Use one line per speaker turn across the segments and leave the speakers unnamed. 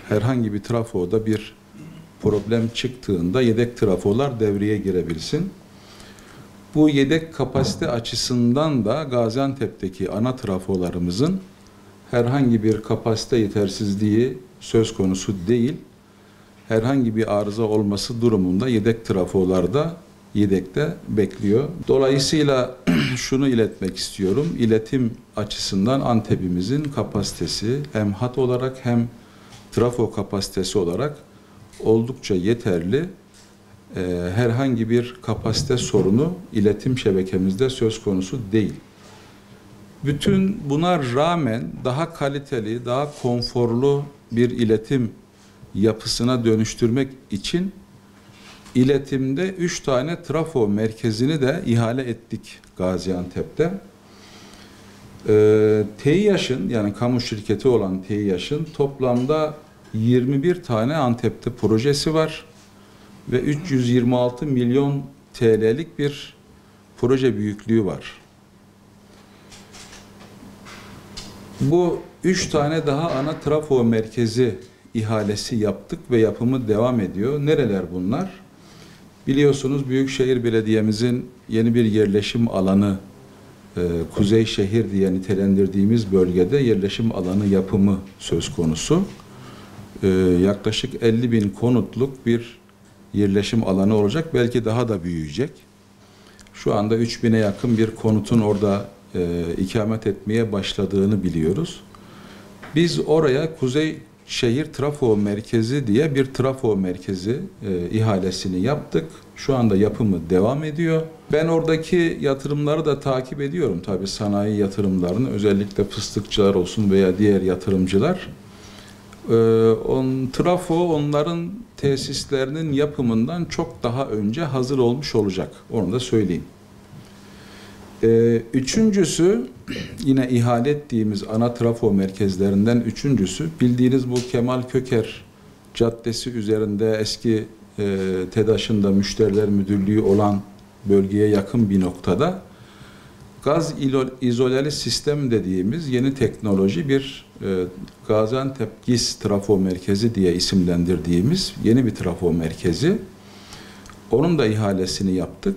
Herhangi bir trafoda bir problem çıktığında yedek trafolar devreye girebilsin. Bu yedek kapasite açısından da Gaziantep'teki ana trafolarımızın herhangi bir kapasite yetersizliği söz konusu değil. Herhangi bir arıza olması durumunda yedek trafolarda yedekte bekliyor. Dolayısıyla şunu iletmek istiyorum. İletim açısından Antep'imizin kapasitesi hem hat olarak hem trafo kapasitesi olarak oldukça yeterli. Herhangi bir kapasite sorunu iletim şebekemizde söz konusu değil. Bütün buna rağmen daha kaliteli, daha konforlu bir iletim yapısına dönüştürmek için iletimde 3 tane trafo merkezini de ihale ettik Gaziantep'te. TİAŞ'ın yani kamu şirketi olan TİAŞ'ın toplamda 21 tane Antep'te projesi var ve 326 milyon TL'lik bir proje büyüklüğü var. Bu 3 tane daha ana trafo merkezi ihalesi yaptık ve yapımı devam ediyor. Nereler bunlar? Biliyorsunuz Büyükşehir Belediye'mizin yeni bir yerleşim alanı, Kuzeyşehir diye nitelendirdiğimiz bölgede yerleşim alanı yapımı söz konusu. Yaklaşık 50.000 konutluk bir yerleşim alanı olacak. Belki daha da büyüyecek. Şu anda 3.000'e yakın bir konutun orada ikamet etmeye başladığını biliyoruz. Biz oraya Kuzeyşehir Trafo Merkezi diye bir trafo merkezi ihalesini yaptık. Şu anda yapımı devam ediyor. Ben oradaki yatırımları da takip ediyorum. Tabii sanayi yatırımlarını, özellikle fıstıkçılar olsun veya diğer yatırımcılar. Trafo onların tesislerinin yapımından çok daha önce hazır olmuş olacak. Onu da söyleyeyim. Üçüncüsü, yine ihale ettiğimiz ana trafo merkezlerinden üçüncüsü, bildiğiniz bu Kemal Köker Caddesi üzerinde eski TEDAŞ'ın da müşteriler müdürlüğü olan bölgeye yakın bir noktada gaz izoleli sistem dediğimiz yeni teknoloji bir Gaziantep GİS trafo merkezi diye isimlendirdiğimiz yeni bir trafo merkezi. Onun da ihalesini yaptık.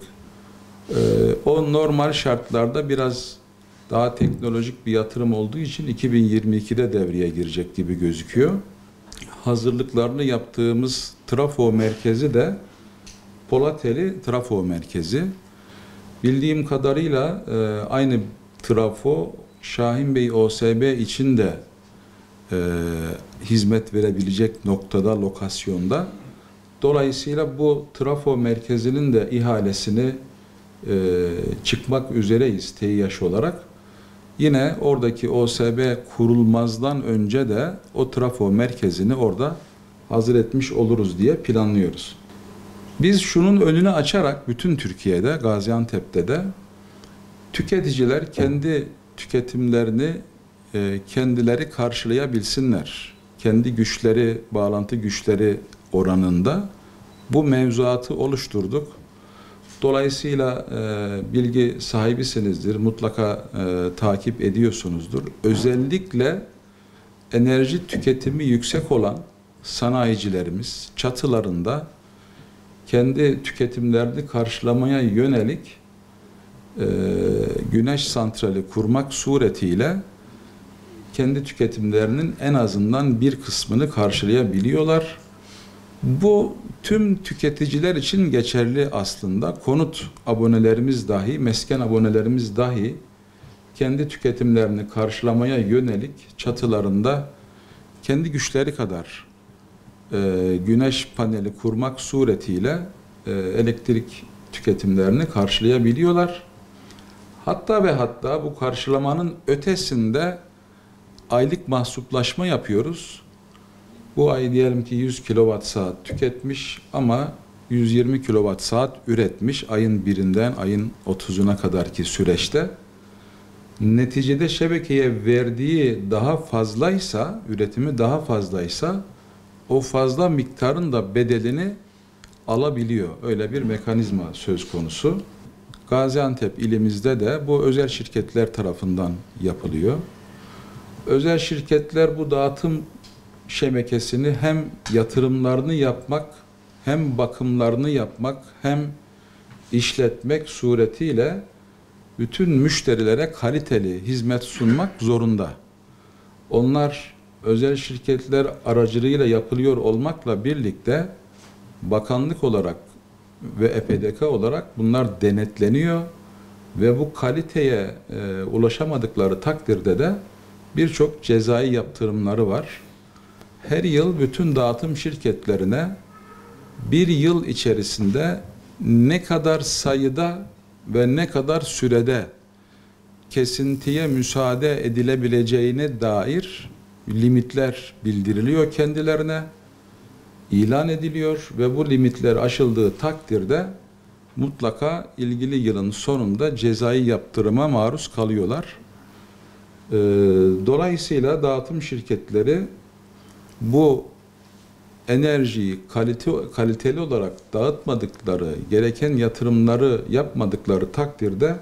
O normal şartlarda biraz daha teknolojik bir yatırım olduğu için 2022'de devreye girecek gibi gözüküyor. Hazırlıklarını yaptığımız trafo merkezi de Polateli Trafo Merkezi. Bildiğim kadarıyla aynı trafo Şahinbey OSB için de hizmet verebilecek noktada, lokasyonda. Dolayısıyla bu trafo merkezinin de ihalesini çıkmak üzereyiz TİAŞ olarak. Yine oradaki OSB kurulmazdan önce de o trafo merkezini orada hazır etmiş oluruz diye planlıyoruz. Biz şunun önünü açarak bütün Türkiye'de, Gaziantep'te de tüketiciler kendi tüketimlerini kendileri karşılayabilsinler. Kendi güçleri, bağlantı güçleri oranında bu mevzuatı oluşturduk. Dolayısıyla bilgi sahibisinizdir, mutlaka takip ediyorsunuzdur. Özellikle enerji tüketimi yüksek olan sanayicilerimiz çatılarında kendi tüketimlerini karşılamaya yönelik güneş santrali kurmak suretiyle kendi tüketimlerinin en azından bir kısmını karşılayabiliyorlar. Bu tüm tüketiciler için geçerli aslında. Konut abonelerimiz dahi, mesken abonelerimiz dahi kendi tüketimlerini karşılamaya yönelik çatılarında kendi güçleri kadar güneş paneli kurmak suretiyle elektrik tüketimlerini karşılayabiliyorlar. Hatta ve hatta bu karşılamanın ötesinde aylık mahsuplaşma yapıyoruz. Bu ay diyelim ki 100 kilowatt saat tüketmiş ama 120 kilowatt saat üretmiş ayın 1'inden ayın 30'una kadarki süreçte. Neticede şebekeye verdiği daha fazlaysa, üretimi daha fazlaysa o fazla miktarın da bedelini alabiliyor. Öyle bir mekanizma söz konusu. Gaziantep ilimizde de bu özel şirketler tarafından yapılıyor. Özel şirketler bu dağıtım şebekesini hem yatırımlarını yapmak, hem bakımlarını yapmak, hem işletmek suretiyle bütün müşterilere kaliteli hizmet sunmak zorunda. Onlar özel şirketler aracılığıyla yapılıyor olmakla birlikte bakanlık olarak ve EPDK olarak bunlar denetleniyor ve bu kaliteye ulaşamadıkları takdirde de birçok cezai yaptırımları var. Her yıl bütün dağıtım şirketlerine bir yıl içerisinde ne kadar sayıda ve ne kadar sürede kesintiye müsaade edilebileceğine dair limitler bildiriliyor kendilerine, ilan ediliyor ve bu limitler aşıldığı takdirde mutlaka ilgili yılın sonunda cezai yaptırıma maruz kalıyorlar. Dolayısıyla dağıtım şirketleri bu enerjiyi kaliteli olarak dağıtmadıkları, gereken yatırımları yapmadıkları takdirde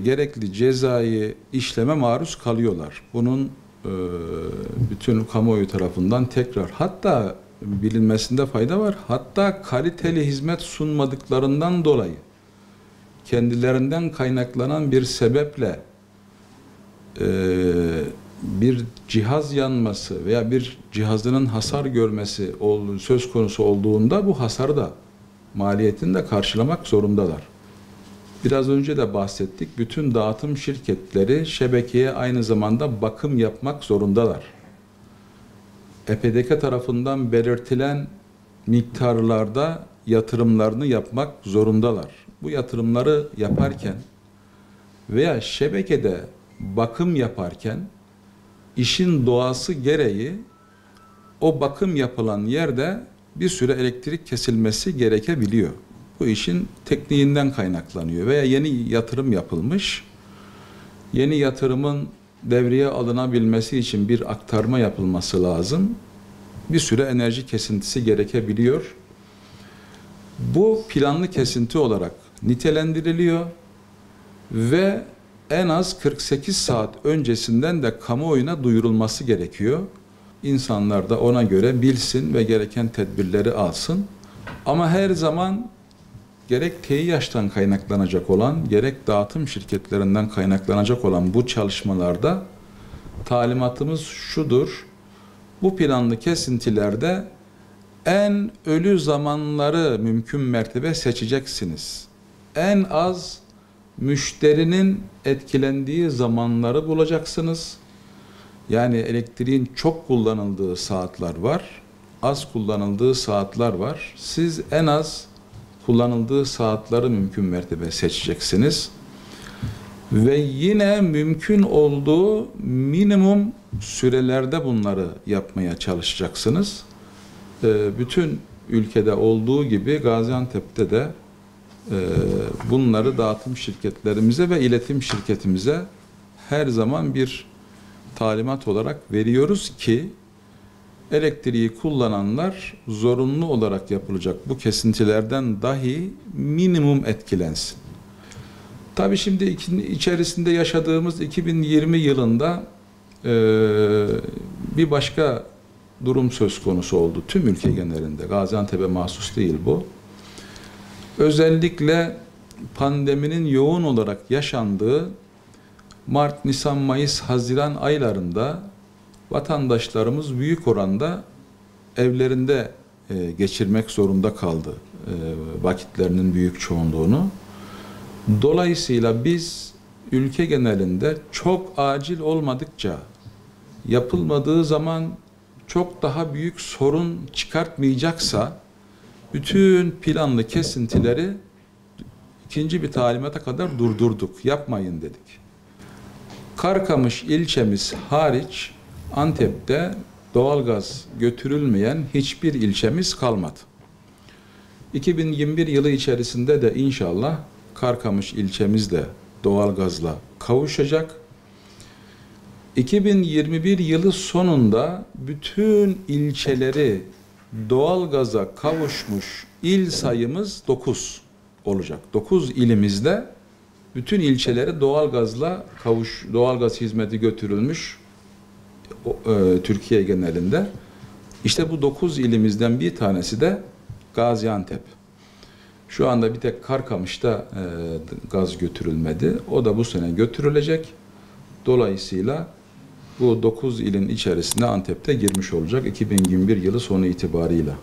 gerekli cezai işleme maruz kalıyorlar. Bunun bütün kamuoyu tarafından tekrar, hatta bilinmesinde fayda var. Hatta kaliteli hizmet sunmadıklarından dolayı kendilerinden kaynaklanan bir sebeple bir cihaz yanması veya bir cihazının hasar görmesi söz konusu olduğunda bu hasarı da, maliyetini de karşılamak zorundalar. Biraz önce de bahsettik. Bütün dağıtım şirketleri şebekeye aynı zamanda bakım yapmak zorundalar. EPDK tarafından belirtilen miktarlarda yatırımlarını yapmak zorundalar. Bu yatırımları yaparken veya şebekede bakım yaparken işin doğası gereği o bakım yapılan yerde bir süre elektrik kesilmesi gerekebiliyor. Bu işin tekniğinden kaynaklanıyor veya yeni yatırım yapılmış. Yeni yatırımın devreye alınabilmesi için bir aktarma yapılması lazım. Bir süre enerji kesintisi gerekebiliyor. Bu planlı kesinti olarak nitelendiriliyor ve en az 48 saat öncesinden de kamuoyuna duyurulması gerekiyor. İnsanlar da ona göre bilsin ve gereken tedbirleri alsın. Ama her zaman gerek TİHAŞ'tan kaynaklanacak olan, gerek dağıtım şirketlerinden kaynaklanacak olan bu çalışmalarda talimatımız şudur: bu planlı kesintilerde en ölü zamanları mümkün mertebe seçeceksiniz. En az müşterinin etkilendiği zamanları bulacaksınız. Yani elektriğin çok kullanıldığı saatler var, az kullanıldığı saatler var. Siz en az kullanıldığı saatleri mümkün mertebe seçeceksiniz. Ve yine mümkün olduğu minimum sürelerde bunları yapmaya çalışacaksınız. Bütün ülkede olduğu gibi Gaziantep'te de bunları dağıtım şirketlerimize ve iletim şirketimize her zaman bir talimat olarak veriyoruz ki elektriği kullananlar zorunlu olarak yapılacak bu kesintilerden dahi minimum etkilensin. Tabii şimdi içerisinde yaşadığımız 2020 yılında bir başka durum söz konusu oldu. Tüm ülke genelinde, Gaziantep'e mahsus değil bu. Özellikle pandeminin yoğun olarak yaşandığı Mart, Nisan, Mayıs, Haziran aylarında vatandaşlarımız büyük oranda evlerinde geçirmek zorunda kaldı vakitlerinin büyük çoğunluğunu. Dolayısıyla biz ülke genelinde çok acil olmadıkça, yapılmadığı zaman çok daha büyük sorun çıkartmayacaksa bütün planlı kesintileri ikinci bir talimata kadar durdurduk. Yapmayın dedik. Karkamış ilçemiz hariç Antep'te doğalgaz götürülmeyen hiçbir ilçemiz kalmadı. 2021 yılı içerisinde de inşallah Karkamış ilçemiz de doğalgazla kavuşacak. 2021 yılı sonunda bütün ilçeleri doğalgaza kavuşmuş il sayımız 9 olacak. 9 ilimizde bütün ilçeleri doğalgaz hizmeti götürülmüş Türkiye genelinde. İşte bu 9 ilimizden bir tanesi de Gaziantep. Şu anda bir tek Karkamış'ta gaz götürülmedi. O da bu sene götürülecek. Dolayısıyla bu 9 ilin içerisine Antep'te girmiş olacak 2021 yılı sonu itibarıyla.